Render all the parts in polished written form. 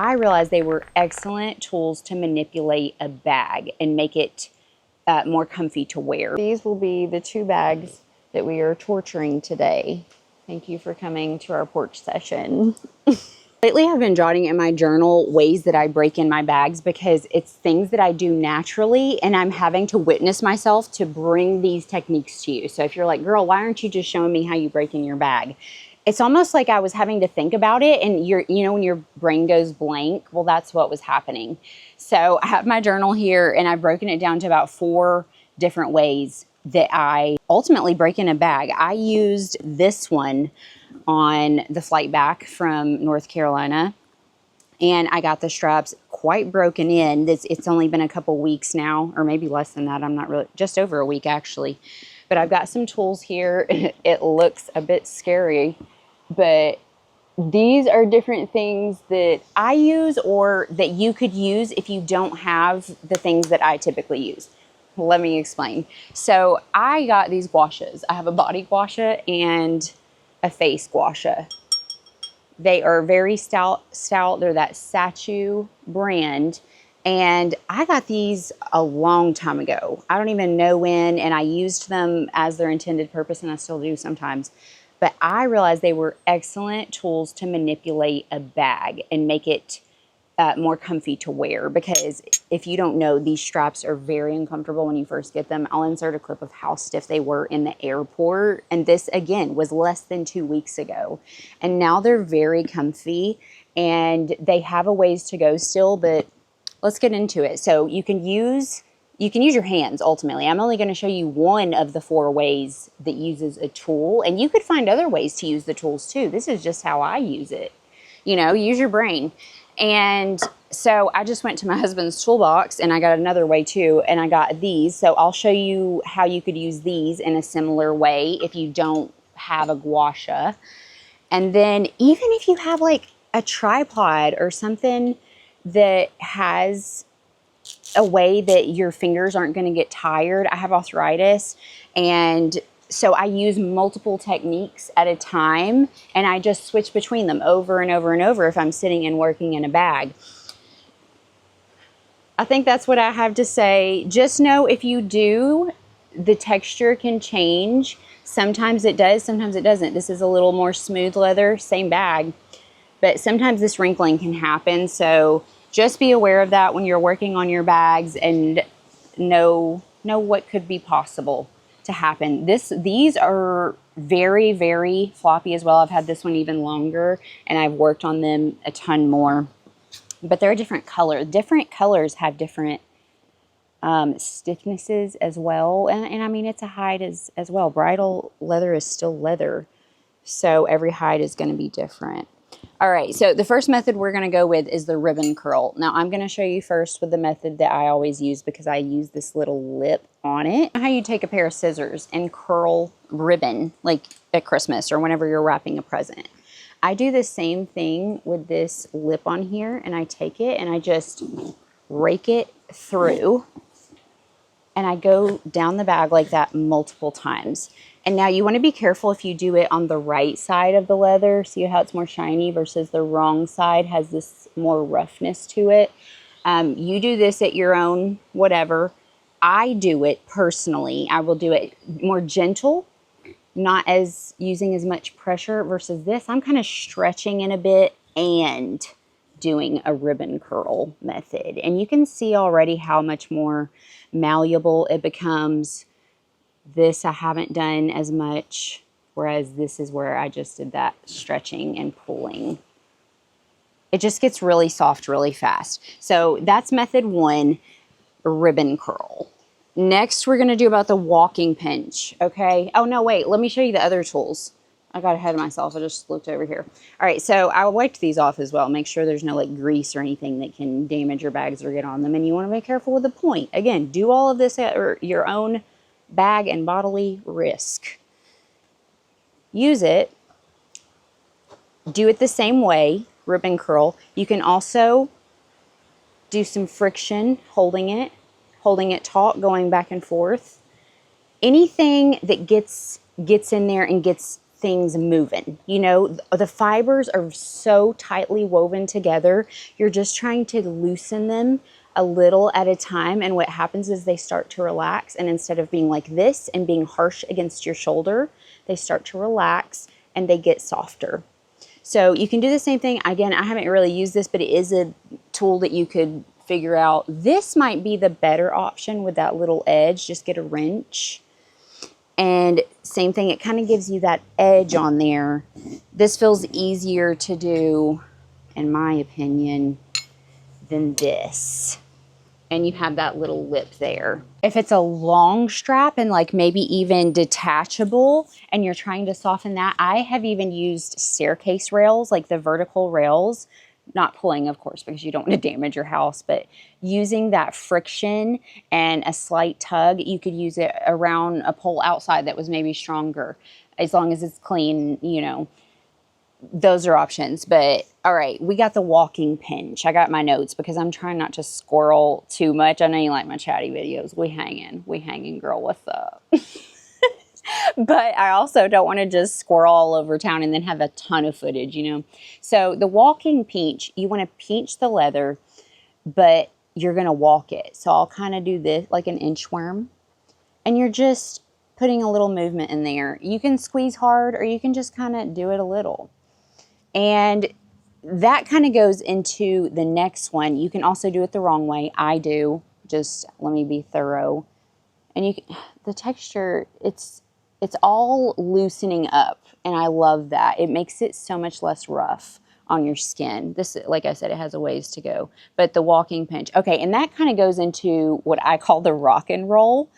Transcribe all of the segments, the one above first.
I realized they were excellent tools to manipulate a bag and make it more comfy to wear. These will be the 2 bags that we are torturing today. Thank you for coming to our porch session. Lately, I've been jotting in my journal ways that I break in my bags because it's things that I do naturally, and I'm having to witness myself to bring these techniques to you. So if you're like, girl, why aren't you just showing me how you break in your bag? It's almost like I was having to think about it, and when your brain goes blank, well, that's what was happening. So I have my journal here, and I've broken it down to about 4 different ways that I ultimately break in a bag. I used this one on the flight back from North Carolina, and I got the straps quite broken in. It's only been a couple weeks now, or maybe less than that. I'm not really, just over a week actually. But I've got some tools here. It looks a bit scary, but these are different things that I use or that you could use if you don't have the things that I typically use. Let me explain. So I got these gouaches. I have a body gouache and a face gouache. They are very stout. They're that Sachu brand. And I got these a long time ago. I don't even know when, and I used them as their intended purpose, and I still do sometimes. But I realized they were excellent tools to manipulate a bag and make it more comfy to wear, because if you don't know, these straps are very uncomfortable when you first get them. I'll insert a clip of how stiff they were in the airport, and this again was less than 2 weeks ago, and now they're very comfy and they have a ways to go still, but let's get into it. So you can use your hands ultimately. I'm only going to show you one of the 4 ways that uses a tool, and you could find other ways to use the tools too. This is just how I use it. Use your brain. And so I just went to my husband's toolbox, and I got another way too, and I got these. So I'll show you how you could use these in a similar way if you don't have a gouache. And then even if you have like a tripod or something that has a way that your fingers aren't going to get tired. I have arthritis, and so I use multiple techniques at a time, and I just switch between them over and over and over if I'm sitting and working in a bag. I think that's what I have to say. Just know if you do, the texture can change. Sometimes it does, sometimes it doesn't. This is a little more smooth leather, same bag, but sometimes this wrinkling can happen. So just be aware of that when you're working on your bags, and know what could be possible to happen. These are very, very floppy as well. I've had this one even longer, and I've worked on them a ton more. But they're a different color. Different colors have different stiffnesses as well. And I mean, it's a hide as well. Bridal leather is still leather, so every hide is going to be different. All right, so the first method we're going to go with is the ribbon curl. Now, I'm going to show you first with the method that I always use, because I use this little lip on it. How you take a pair of scissors and curl ribbon, like at Christmas or whenever you're wrapping a present. I do the same thing with this lip on here, and I take it and I just rake it through, and I go down the bag like that multiple times. And now you want to be careful if you do it on the right side of the leather. See how it's more shiny versus the wrong side has this more roughness to it. You do this at your own whatever. I do it personally. I will do it more gentle, not as using as much pressure, versus this. I'm kind of stretching in a bit and doing a ribbon curl method. And you can see already how much more malleable it becomes. This I haven't done as much, whereas this is where I just did that stretching and pulling. It just gets really soft really fast. So that's method 1, ribbon curl. Next, we're going to do about the walking pinch, okay? Oh, no, wait. Let me show you the other tools. I got ahead of myself. I just looked over here. All right, so I wiped these off as well. Make sure there's no like grease or anything that can damage your bags or get on them. And you want to be careful with the point. Again, do all of this at your own bag and bodily risk. Use it. Do it the same way, ribbon curl. You can also do some friction, holding it taut, going back and forth. Anything that gets in there and gets things moving. You know, the fibers are so tightly woven together. You're just trying to loosen them a little at a time. And what happens is they start to relax. And instead of being like this and being harsh against your shoulder, they start to relax and they get softer. So you can do the same thing. Again, I haven't really used this, but it is a tool that you could figure out. This might be the better option with that little edge. Just get a wrench. And same thing, it kind of gives you that edge on there. This feels easier to do, in my opinion, than this. And you have that little lip there. If it's a long strap and like maybe even detachable and you're trying to soften that, I have even used staircase rails, like the vertical rails, not pulling, of course, because you don't want to damage your house, but using that friction and a slight tug, you could use it around a pole outside that was maybe stronger, as long as it's clean, you know. Those are options. But all right, we got the walking pinch. I got my notes because I'm trying not to squirrel too much. I know you like my chatty videos. We hanging, girl. What's up? But I also don't want to just squirrel all over town and then have a ton of footage, you know. So the walking pinch, you want to pinch the leather, but you're going to walk it. So I'll kind of do this like an inchworm, and you're just putting a little movement in there. You can squeeze hard or you can just kind of do it a little. And that kind of goes into the next one. You can also do it the wrong way. I do. Just let me be thorough. And you can, the texture, it's all loosening up, and I love that. It makes it so much less rough on your skin. This, like I said, it has a ways to go. But the walking pinch. Okay, and that kind of goes into what I call the rock and roll.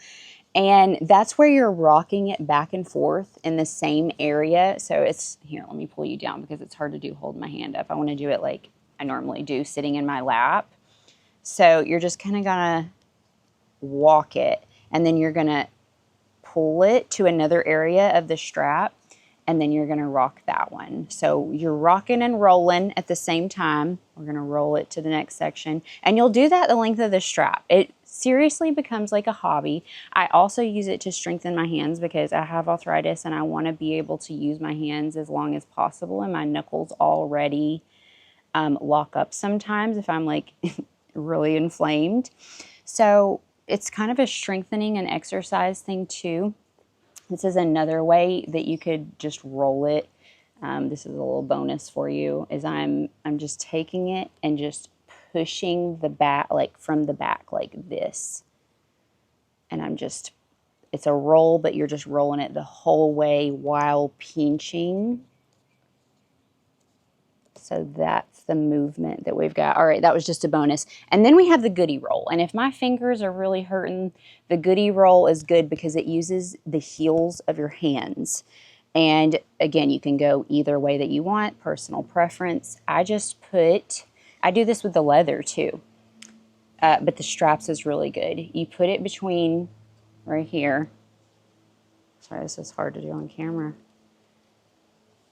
And that's where you're rocking it back and forth in the same area. So it's, here, let me pull you down because it's hard to do holding my hand up. I want to do it like I normally do, sitting in my lap. So you're just kind of gonna walk it, and then you're gonna pull it to another area of the strap, and then you're gonna rock that one. So you're rocking and rolling at the same time. We're gonna roll it to the next section, and you'll do that the length of the strap. It seriously becomes like a hobby. I also use it to strengthen my hands because I have arthritis and I want to be able to use my hands as long as possible, and my knuckles already lock up sometimes if I'm like really inflamed. So it's kind of a strengthening and exercise thing too. This is another way that you could just roll it. This is a little bonus for you, is I'm just taking it and just pushing the back, like from the back like this. And I'm just, it's a roll, but you're just rolling it the whole way while pinching. So that's the movement that we've got. All right, that was just a bonus. And then we have the goodie roll. And if my fingers are really hurting, the goodie roll is good because it uses the heels of your hands. And again, you can go either way that you want, personal preference. I do this with the leather too, but the straps is really good. You put it between right here. Sorry, this is hard to do on camera.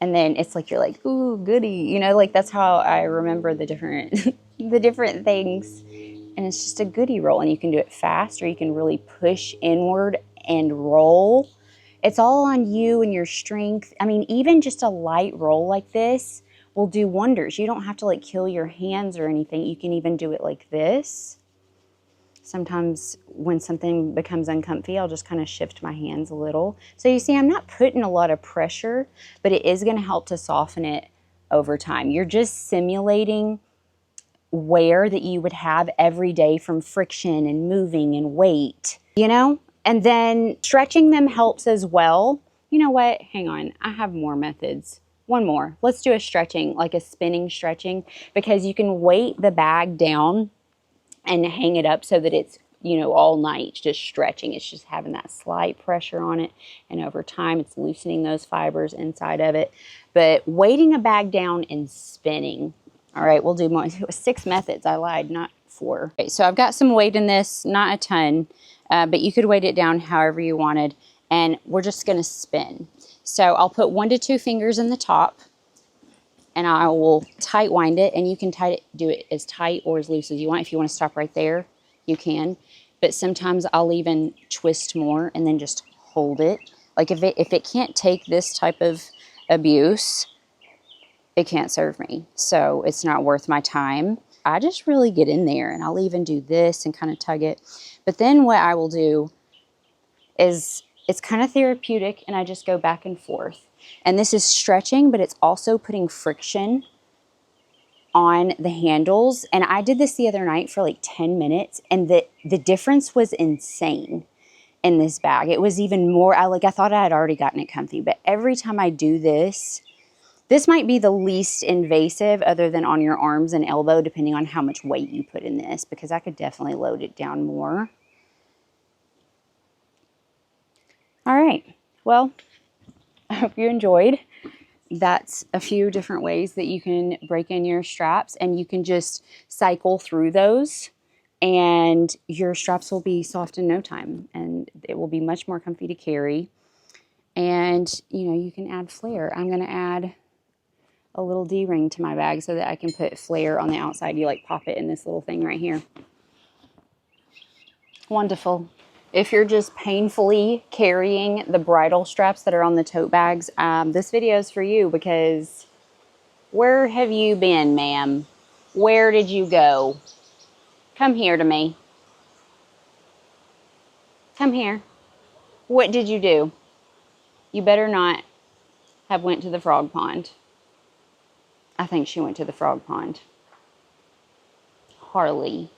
And then it's like, you're like, ooh, goody. You know, like that's how I remember the different, the different things. And it's just a goodie roll, and you can do it fast or you can really push inward and roll. It's all on you and your strength. I mean, even just a light roll like this will do wonders. You don't have to like kill your hands or anything. You can even do it like this. Sometimes when something becomes uncomfy, I'll just kind of shift my hands a little. So you see, I'm not putting a lot of pressure, but it is going to help to soften it over time. You're just simulating wear that you would have every day from friction and moving and weight, you know? And then stretching them helps as well. You know what? Hang on. I have more methods. One more. Let's do a stretching, like a spinning stretching, because you can weight the bag down and hang it up so that it's, you know, all night just stretching. It's just having that slight pressure on it, and over time it's loosening those fibers inside of it. But weighting a bag down and spinning. All right, we'll do more. 6 methods. I lied, not 4. Okay, so I've got some weight in this, not a ton, but you could weight it down however you wanted, and we're just going to spin. So I'll put 1 to 2 fingers in the top, and I will tight wind it, and you can do it as tight or as loose as you want. If you want to stop right there, you can. But sometimes I'll even twist more and then just hold it. Like if it can't take this type of abuse, it can't serve me. So it's not worth my time. I just really get in there, and I'll even do this and kind of tug it. But then what I will do is, it's kind of therapeutic, and I just go back and forth. And this is stretching, but it's also putting friction on the handles. And I did this the other night for like 10 minutes, and the difference was insane in this bag. It was even more, I thought I had already gotten it comfy, but every time I do this, this might be the least invasive other than on your arms and elbow, depending on how much weight you put in this, because I could definitely load it down more. All right, well, I hope you enjoyed. That's a few different ways that you can break in your straps, and you can just cycle through those, and your straps will be soft in no time, and it will be much more comfy to carry. And, you know, you can add flare. I'm going to add a little D-ring to my bag so that I can put flare on the outside. You like pop it in this little thing right here. Wonderful. If you're just painfully carrying the bridle straps that are on the tote bags, this video is for you, because where have you been, ma'am? Where did you go? Come here to me. Come here. What did you do? You better not have went to the frog pond. I think she went to the frog pond. Harley.